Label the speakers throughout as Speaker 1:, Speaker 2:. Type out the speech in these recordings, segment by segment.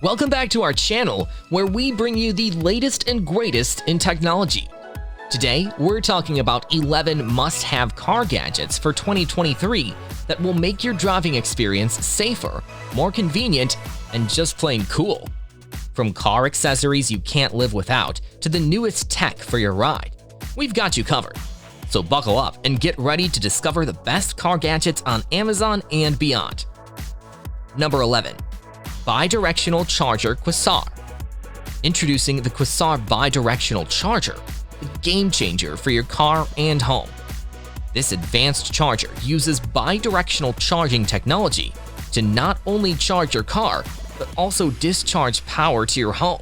Speaker 1: Welcome back to our channel, where we bring you the latest and greatest in technology. Today, we're talking about 11 must-have car gadgets for 2023 that will make your driving experience safer, more convenient, and just plain cool. From car accessories you can't live without to the newest tech for your ride, we've got you covered. So buckle up and get ready to discover the best car gadgets on Amazon and beyond. Number 11. Bidirectional Charger Quasar. Introducing the Quasar Bidirectional Charger, the game changer for your car and home. This advanced charger uses bidirectional charging technology to not only charge your car, but also discharge power to your home.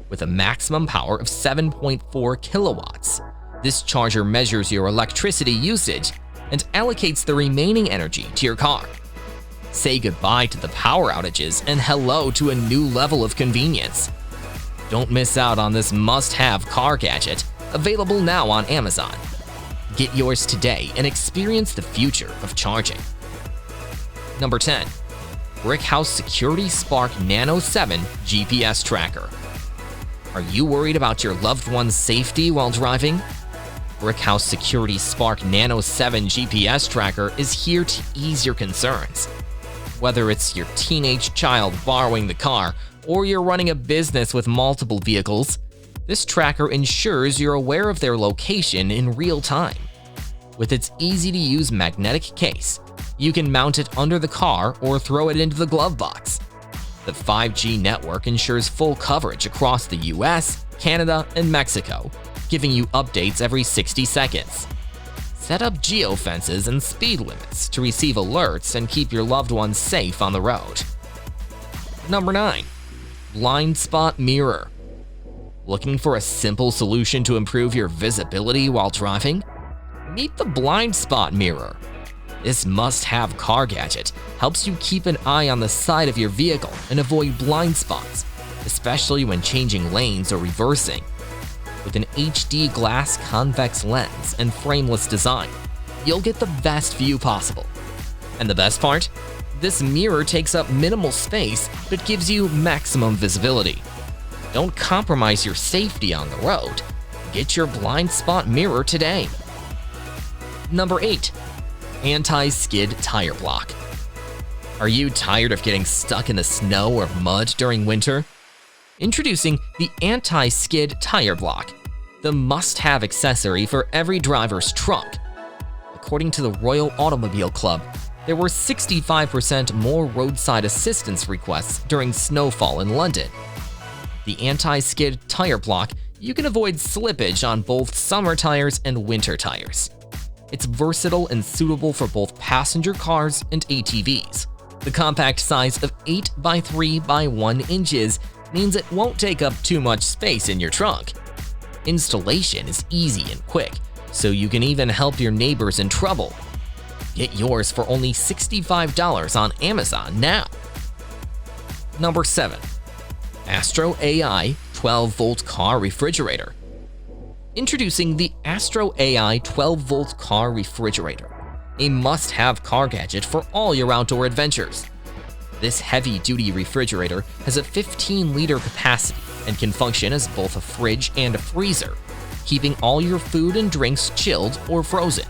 Speaker 1: With a maximum power of 7.4 kilowatts, this charger measures your electricity usage and allocates the remaining energy to your car. Say goodbye to the power outages and hello to a new level of convenience. Don't miss out on this must-have car gadget, available now on Amazon. Get yours today and experience the future of charging. Number 10. Brickhouse Security Spark Nano 7 GPS Tracker. Are you worried about your loved one's safety while driving? Brickhouse Security Spark Nano 7 GPS Tracker is here to ease your concerns. Whether it's your teenage child borrowing the car or you're running a business with multiple vehicles, this tracker ensures you're aware of their location in real time. With its easy-to-use magnetic case, you can mount it under the car or throw it into the glove box. The 5G network ensures full coverage across the US, Canada, and Mexico, giving you updates every 60 seconds. Set up geofences and speed limits to receive alerts and keep your loved ones safe on the road. Number 9. Blind Spot Mirror. Looking for a simple solution to improve your visibility while driving? Meet the Blind Spot Mirror. This must-have car gadget helps you keep an eye on the side of your vehicle and avoid blind spots, especially when changing lanes or reversing. With an HD glass convex lens and frameless design, you'll get the best view possible. And the best part? This mirror takes up minimal space but gives you maximum visibility. Don't compromise your safety on the road. Get your blind spot mirror today. Number 8. Anti-skid tire block. Are you tired of getting stuck in the snow or mud during winter? Introducing the anti-skid tire block, the must-have accessory for every driver's trunk. According to the Royal Automobile Club, there were 65% more roadside assistance requests during snowfall in London. The anti-skid tire block, you can avoid slippage on both summer tires and winter tires. It's versatile and suitable for both passenger cars and ATVs. The compact size of 8 by 3 by 1 inches means it won't take up too much space in your trunk. Installation is easy and quick, so you can even help your neighbors in trouble. Get yours for only $65 on Amazon now. Number 7. AstroAI 12-volt car refrigerator. Introducing the AstroAI 12-volt car refrigerator, a must-have car gadget for all your outdoor adventures. This heavy-duty refrigerator has a 15-liter capacity and can function as both a fridge and a freezer, keeping all your food and drinks chilled or frozen.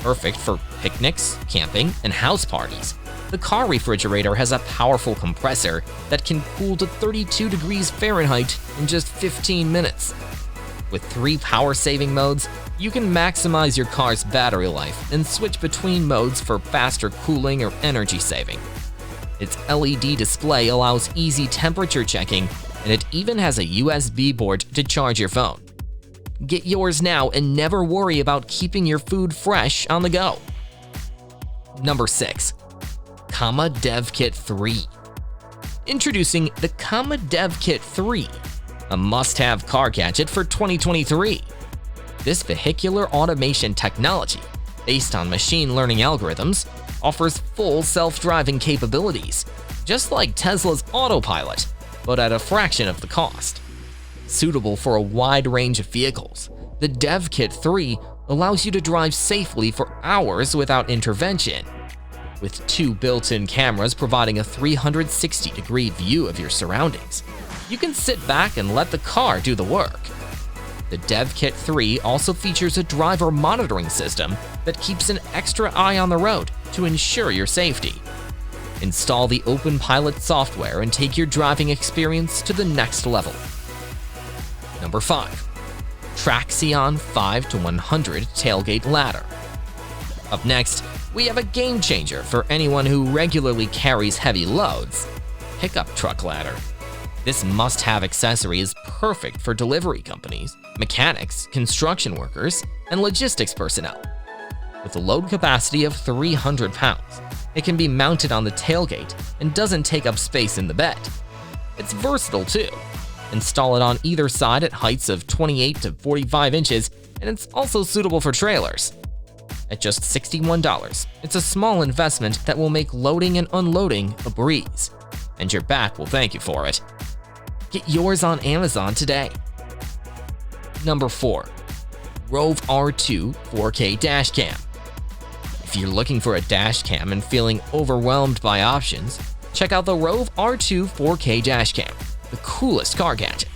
Speaker 1: Perfect for picnics, camping, and house parties, the car refrigerator has a powerful compressor that can cool to 32 degrees Fahrenheit in just 15 minutes. With 3 power-saving modes, you can maximize your car's battery life and switch between modes for faster cooling or energy saving. Its LED display allows easy temperature checking, and it even has a USB port to charge your phone. Get yours now and never worry about keeping your food fresh on the go. Number 6. Devkit 3. Introducing the Devkit 3, a must-have car gadget for 2023. This vehicular automation technology, based on machine learning algorithms, offers full self-driving capabilities, just like Tesla's autopilot, but at a fraction of the cost. Suitable for a wide range of vehicles, the Devkit 3 allows you to drive safely for hours without intervention. with 2 built-in cameras providing a 360-degree view of your surroundings. You can sit back and let the car do the work. The Devkit 3 also features a driver monitoring system that keeps an extra eye on the road to ensure your safety. Install the OpenPilot software and take your driving experience to the next level. Number 5. Traxion 5 to 100 Tailgate Ladder. Up next, we have a game changer for anyone who regularly carries heavy loads: pickup truck ladder. This must-have accessory is perfect for delivery companies, mechanics, construction workers, and logistics personnel. With a load capacity of 300 pounds, it can be mounted on the tailgate and doesn't take up space in the bed. It's versatile too. Install it on either side at heights of 28 to 45 inches, and it's also suitable for trailers. At just $61, it's a small investment that will make loading and unloading a breeze, and your back will thank you for it. Get yours on Amazon today. Number 4. Rove R2 4K Dashcam. If you're looking for a dashcam and feeling overwhelmed by options, check out the Rove R2 4K Dashcam, the coolest car gadget.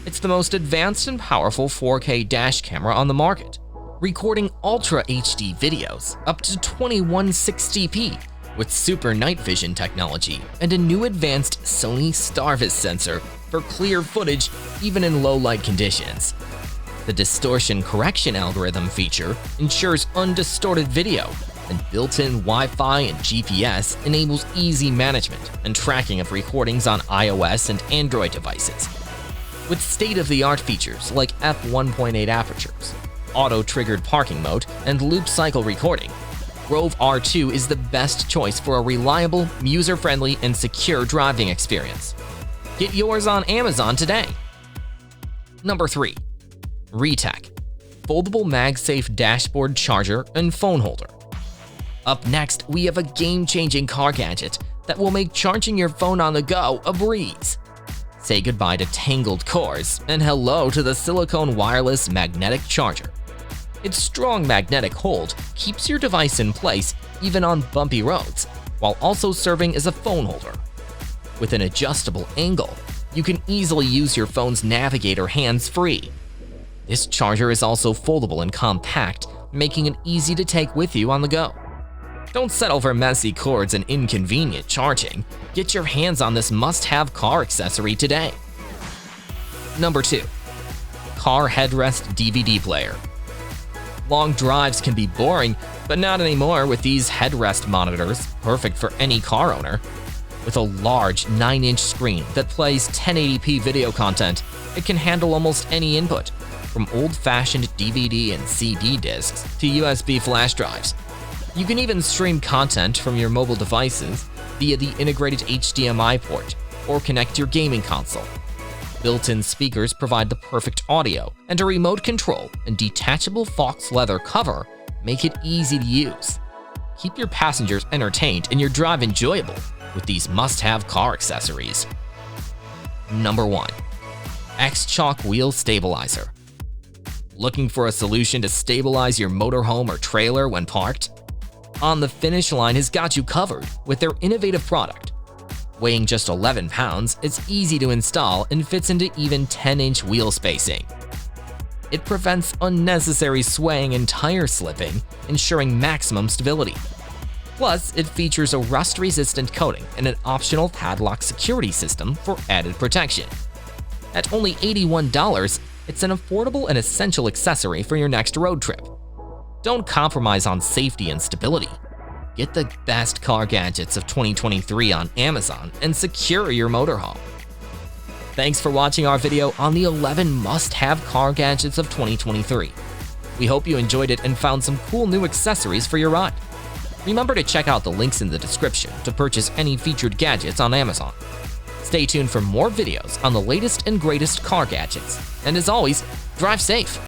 Speaker 1: It's the most advanced and powerful 4K dash camera on the market, recording Ultra HD videos up to 2160p with super night vision technology and a new advanced Sony Starvis sensor for clear footage even in low light conditions. The distortion correction algorithm feature ensures undistorted video, and built-in Wi-Fi and GPS enables easy management and tracking of recordings on iOS and Android devices. With state-of-the-art features like f1.8 apertures, auto-triggered parking mode, and loop cycle recording, Rove R2 is the best choice for a reliable, user-friendly, and secure driving experience. Get yours on Amazon today. Number 3. Reteck Foldable Magsafe Dashboard Charger and Phone Holder. Up next, we have a game-changing car gadget that will make charging your phone on the go a breeze. Say goodbye to tangled cords and hello to the silicone wireless magnetic charger. Its strong magnetic hold keeps your device in place even on bumpy roads, while also serving as a phone holder. With an adjustable angle, you can easily use your phone's navigator hands-free. This charger is also foldable and compact, making it easy to take with you on the go. Don't settle for messy cords and inconvenient charging. Get your hands on this must-have car accessory today. Number 2. Car Headrest DVD Player. Long drives can be boring, but not anymore with these headrest monitors, perfect for any car owner. With a large 9-inch screen that plays 1080p video content, it can handle almost any input, from old-fashioned DVD and CD discs to USB flash drives. You can even stream content from your mobile devices via the integrated HDMI port or connect your gaming console. Built-in speakers provide the perfect audio, and a remote control and detachable fox leather cover make it easy to use. Keep your passengers entertained and your drive enjoyable with these must-have car accessories. Number 1. X-Chock Wheel Stabilizer. Looking for a solution to stabilize your motorhome or trailer when parked? On the Finish Line has got you covered with their innovative product. Weighing just 11 pounds, it's easy to install and fits into even 10-inch wheel spacing. It prevents unnecessary swaying and tire slipping, ensuring maximum stability. Plus, it features a rust-resistant coating and an optional padlock security system for added protection. At only $81, it's an affordable and essential accessory for your next road trip. Don't compromise on safety and stability. Get the best car gadgets of 2023 on Amazon and secure your motorhome. Thanks for watching our video on the 11 must-have car gadgets of 2023. We hope you enjoyed it and found some cool new accessories for your ride. Remember to check out the links in the description to purchase any featured gadgets on Amazon. Stay tuned for more videos on the latest and greatest car gadgets. And as always, drive safe.